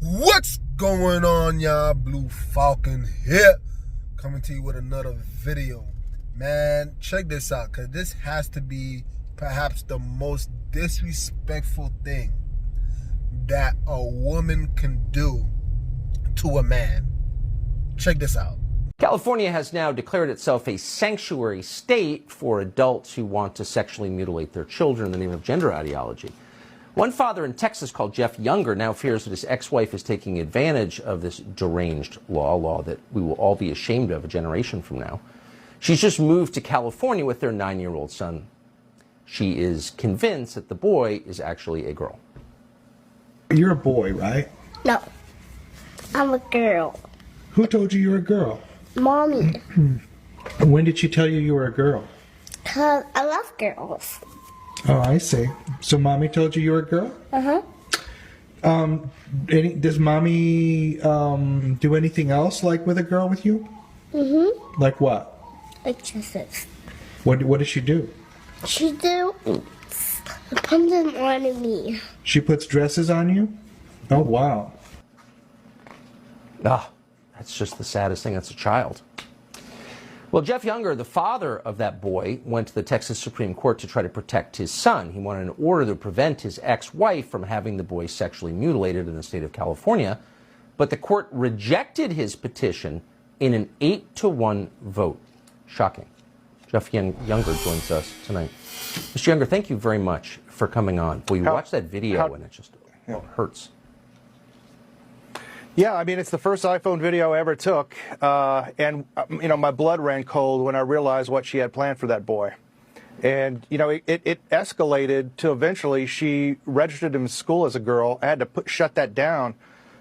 What's going on, y'all? Blue Falcon here, coming to you with another video. Man, check this out, because this has to be perhaps the most disrespectful thing that a woman can do to a man. Check this out. California has now declared itself a sanctuary state for adults who want to sexually mutilate their children in the name of gender ideology. One father in Texas called Jeff Younger now fears that his ex-wife is taking advantage of this deranged law that we will all be ashamed of a generation from now. She's just moved to California with their 9-year-old son. She is convinced that the boy is actually a girl. You're a boy, right? No, I'm a girl. Who told you you were a girl? Mommy. When did she tell you you were a girl? 'Cause I love girls. Oh, I see. So mommy told you you were a girl? Uh-huh. Does mommy do anything else like with a girl with you? Mm-hmm. Like what? Like kisses. What does she do? She do something on me. She puts dresses on you? Oh, wow. Ah, that's just the saddest thing. That's a child. Well, Jeff Younger, the father of that boy, went to the Texas Supreme Court to try to protect his son. He wanted an order to prevent his ex-wife from having the boy sexually mutilated in the state of California. But the court rejected his petition in an 8-1 vote. Shocking. Jeff Younger joins us tonight. Mr. Younger, thank you very much for coming on. Boy, you watch that video and it just hurts. Yeah, I mean, it's the first iPhone video I ever took, and, you know, my blood ran cold when I realized what she had planned for that boy. And, you know, it escalated to eventually she registered him in school as a girl. I had to shut that down.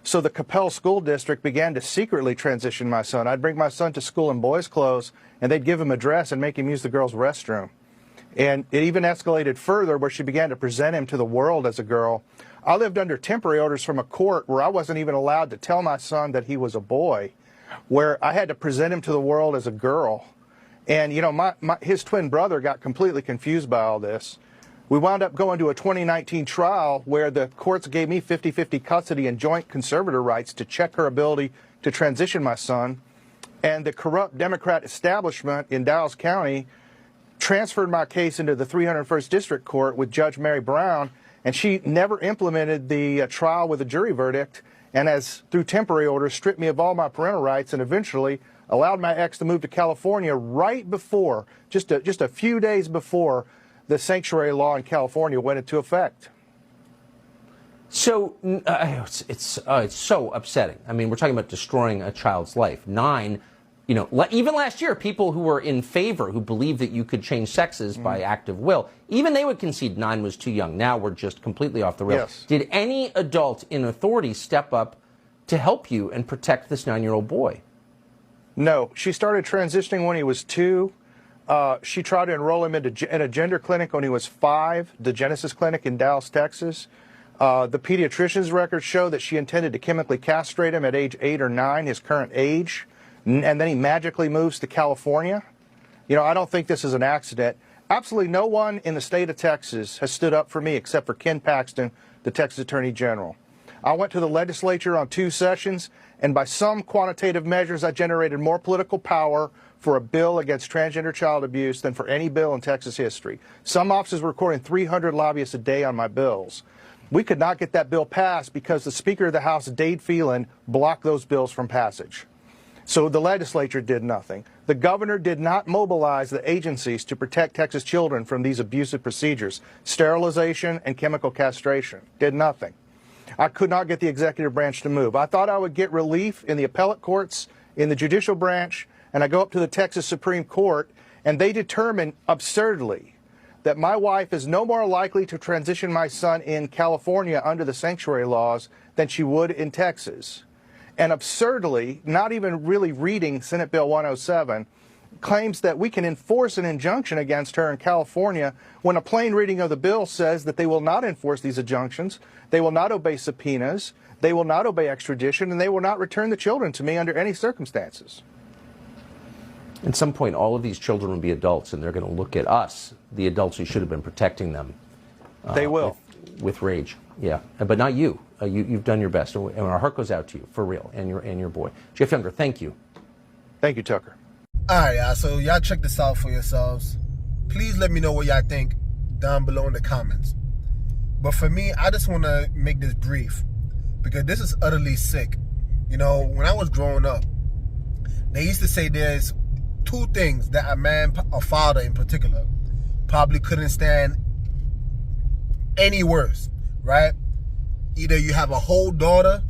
So the Capel School District began to secretly transition my son. I'd bring my son to school in boys' clothes, and they'd give him a dress and make him use the girls' restroom. And it even escalated further where she began to present him to the world as a girl. I lived under temporary orders from a court where I wasn't even allowed to tell my son that he was a boy, where I had to present him to the world as a girl. And, you know, his twin brother got completely confused by all this. We wound up going to a 2019 trial where the courts gave me 50-50 custody and joint conservator rights to check her ability to transition my son. And the corrupt Democrat establishment in Dallas County transferred my case into the 301st District Court with Judge Mary Brown, and she never implemented the trial with a jury verdict, and as through temporary orders stripped me of all my parental rights and eventually allowed my ex to move to California right before, just a few days before the sanctuary law in California went into effect. So it's so upsetting. I mean, we're talking about destroying a child's life. 9, you know, even last year, people who were in favor, who believed that you could change sexes by act of will, even they would concede 9 was too young. Now we're just completely off the rails. Yes. Did any adult in authority step up to help you and protect this 9-year-old boy? No. She started transitioning when he was 2. She tried to enroll him in a gender clinic when he was 5, the Genesis Clinic in Dallas, Texas. The pediatrician's records show that she intended to chemically castrate him at age 8 or 9, his current age, and then he magically moves to California. You know, I don't think this is an accident. Absolutely no one in the state of Texas has stood up for me except for Ken Paxton, the Texas Attorney General. I went to the legislature on 2 sessions, and by some quantitative measures, I generated more political power for a bill against transgender child abuse than for any bill in Texas history. Some offices were recording 300 lobbyists a day on my bills. We could not get that bill passed because the Speaker of the House, Dade Phelan, blocked those bills from passage. So the legislature did nothing. The governor did not mobilize the agencies to protect Texas children from these abusive procedures, sterilization and chemical castration. Did nothing. I could not get the executive branch to move. I thought I would get relief in the appellate courts, in the judicial branch, and I go up to the Texas Supreme Court, and they determine absurdly that my wife is no more likely to transition my son in California under the sanctuary laws than she would in Texas. And absurdly, not even really reading Senate Bill 107, claims that we can enforce an injunction against her in California when a plain reading of the bill says that they will not enforce these injunctions, they will not obey subpoenas, they will not obey extradition, and they will not return the children to me under any circumstances. At some point, all of these children will be adults, and they're going to look at us, the adults who should have been protecting them. They will. With rage. yeah, but not you. You've done your best, and our heart goes out to you for real, and your boy, Jeff Younger. Thank you. Thank you, Tucker. All right, y'all. So y'all check this out for yourselves. Please let me know what y'all think down below in the comments. But for me, I just want to make this brief because this is utterly sick. You know, when I was growing up, they used to say there's two things that a father in particular, probably couldn't stand any worse, right? Either you have a whole daughter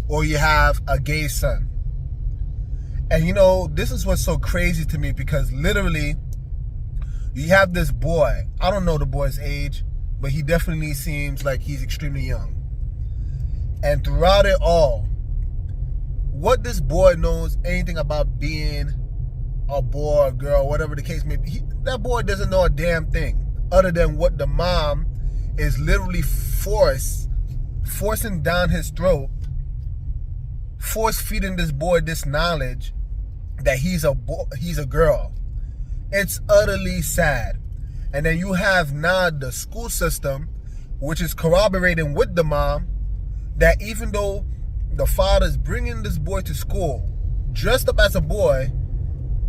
or you have a gay son. And you know, this is what's so crazy to me because literally you have this boy. I don't know the boy's age, but he definitely seems like he's extremely young. And throughout it all, what this boy knows anything about being a boy or girl, whatever the case may be, that boy doesn't know a damn thing other than what the mom is literally forcing down his throat, force feeding this boy this knowledge that he's a girl. It's utterly sad. And then you have now the school system, which is corroborating with the mom, that even though the father's bringing this boy to school dressed up as a boy,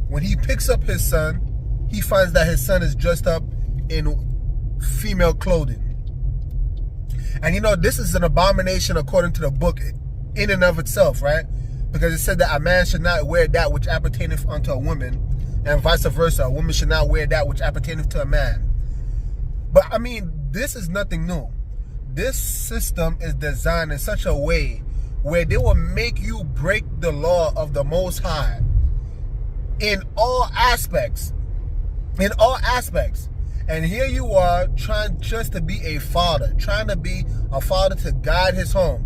when he picks up his son, he finds that his son is dressed up in female clothing. And you know, this is an abomination according to the book in and of itself, right? Because it said that a man should not wear that which appertaineth unto a woman, and vice versa. A woman should not wear that which appertaineth to a man. But I mean, this is nothing new. This system is designed in such a way where they will make you break the law of the Most High in all aspects. In all aspects. And here you are trying just to be a father, trying to be a father to guide his home.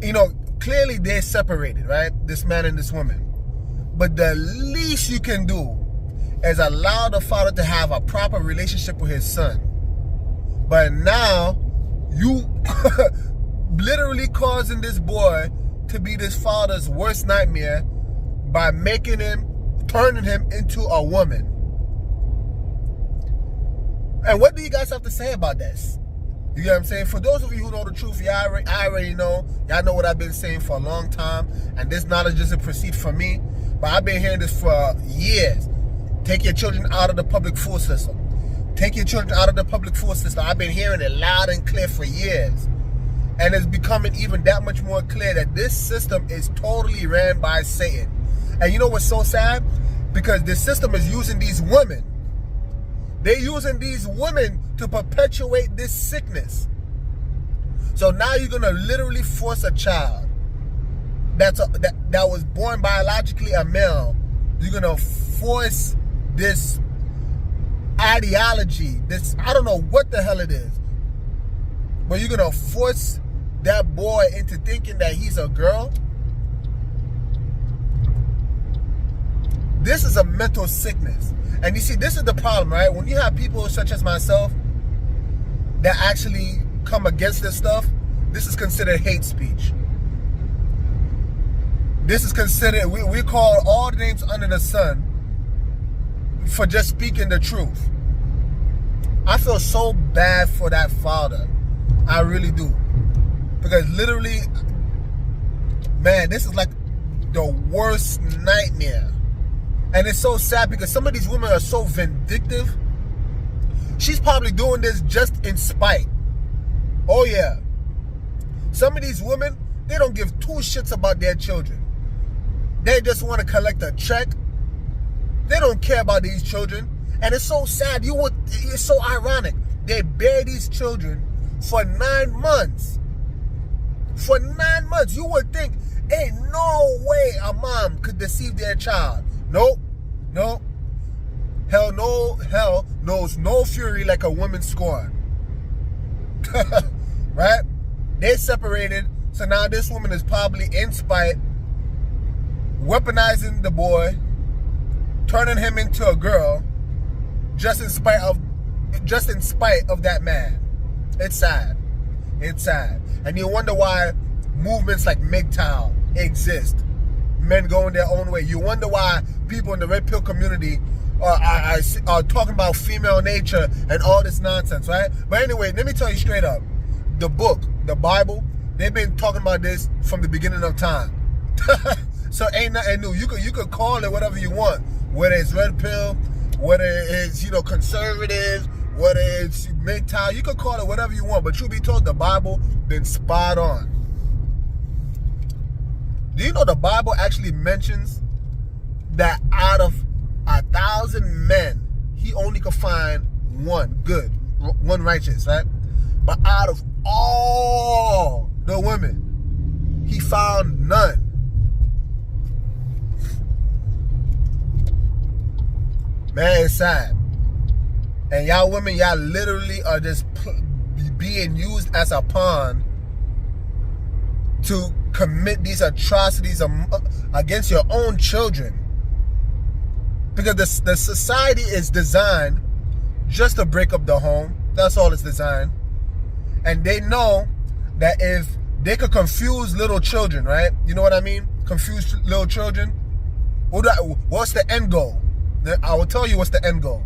You know, clearly they're separated, right? This man and this woman. But the least you can do is allow the father to have a proper relationship with his son. But now, you literally causing this boy to be this father's worst nightmare by turning him into a woman. And what do you guys have to say about this? You get what I'm saying? For those of you who know the truth, I already know. Y'all know what I've been saying for a long time. And this knowledge doesn't proceed from me. But I've been hearing this for years. Take your children out of the public school system. Take your children out of the public school system. I've been hearing it loud and clear for years. And it's becoming even that much more clear that this system is totally ran by Satan. And you know what's so sad? Because this system is using these women. They're using these women to perpetuate this sickness. So now you're going to literally force a child that was born biologically a male. You're going to force this ideology, this, I don't know what the hell it is, but you're going to force that boy into thinking that he's a girl. This is a mental sickness. And you see, this is the problem, right? When you have people such as myself that actually come against this stuff, this is considered hate speech. This is considered, we call all the names under the sun for just speaking the truth. I feel so bad for that father. I really do. Because literally, man, this is like the worst nightmare. And it's so sad because some of these women are so vindictive. She's probably doing this just in spite. Oh yeah. Some of these women, they don't give two shits about their children. They just want to collect a check. They don't care about these children. And it's so sad. It's so ironic. They bear these children for 9 months. For 9 months. You would think, ain't no way a mom could deceive their child. Nope. Nope. Hell knows no fury like a woman scorned. Right? They separated. So now this woman is probably in spite, weaponizing the boy, turning him into a girl, just in spite of that man. It's sad. It's sad. And you wonder why movements like MGTOW exist. Men going their own way. You wonder why people in the red pill community talking about female nature and all this nonsense, right? But anyway, let me tell you straight up. The book, the Bible, they've been talking about this from the beginning of time. So ain't nothing new. You could call it whatever you want, whether it's red pill, whether it's, conservative, whether it's MGTOW, you could call it whatever you want, but truth be told, the Bible been spot on. Do you know the Bible actually mentions that out of 1,000 men, he only could find one good, one righteous, right? But out of all the women, he found none. Man, it's sad. And y'all women, y'all literally are just being used as a pawn to commit these atrocities against your own children. Because the society is designed just to break up the home. That's all it's designed. And they know that if they could confuse little children, right? You know what I mean? Confuse little children. What's the end goal? I will tell you what's the end goal.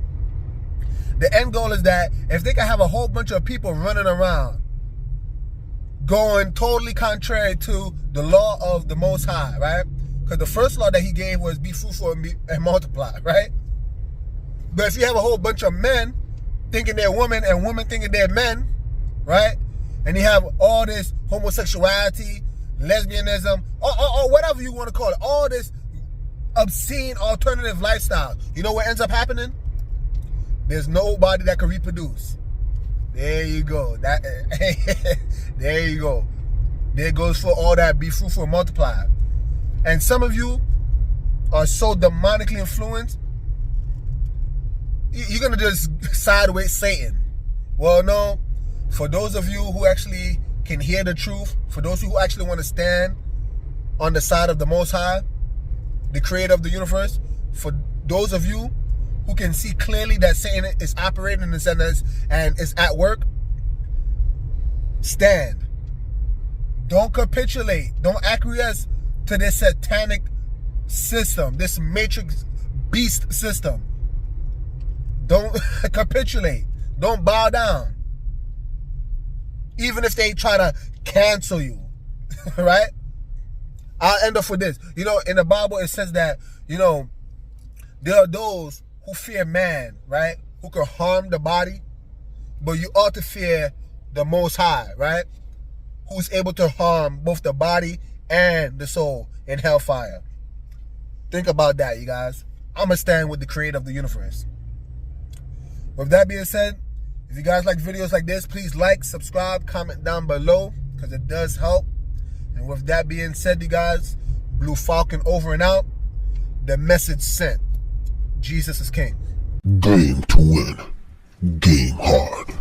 The end goal is that if they can have a whole bunch of people running around going totally contrary to the law of the Most High, right? Because the first law that he gave was be fruitful and multiply, right? But if you have a whole bunch of men thinking they're women and women thinking they're men, right? And you have all this homosexuality, lesbianism, or whatever you want to call it, all this obscene alternative lifestyle. You know what ends up happening? There's nobody that can reproduce. There you go. There you go. There goes for all that be fruitful and multiply. And some of you are so demonically influenced, you're going to just side with Satan. Well, no. For those of you who actually can hear the truth, for those who actually want to stand on the side of the Most High, the creator of the universe, for those of you who can see clearly that Satan is operating in the centers and is at work, stand. Don't capitulate. Don't acquiesce to this satanic system, this matrix beast system. Don't capitulate. Don't bow down. Even if they try to cancel you, right? I'll end up with this. In the Bible it says that, there are those who fear man, right? Who can harm the body. But you ought to fear the Most High, right? Who's able to harm both the body and the soul in hellfire. Think about that, you guys. I'm going to stand with the creator of the universe. With that being said, if you guys like videos like this, please like, subscribe, comment down below, because it does help. And with that being said, you guys, Blue Falcon over and out. The message sent. Jesus is king. Game to win. Game hard.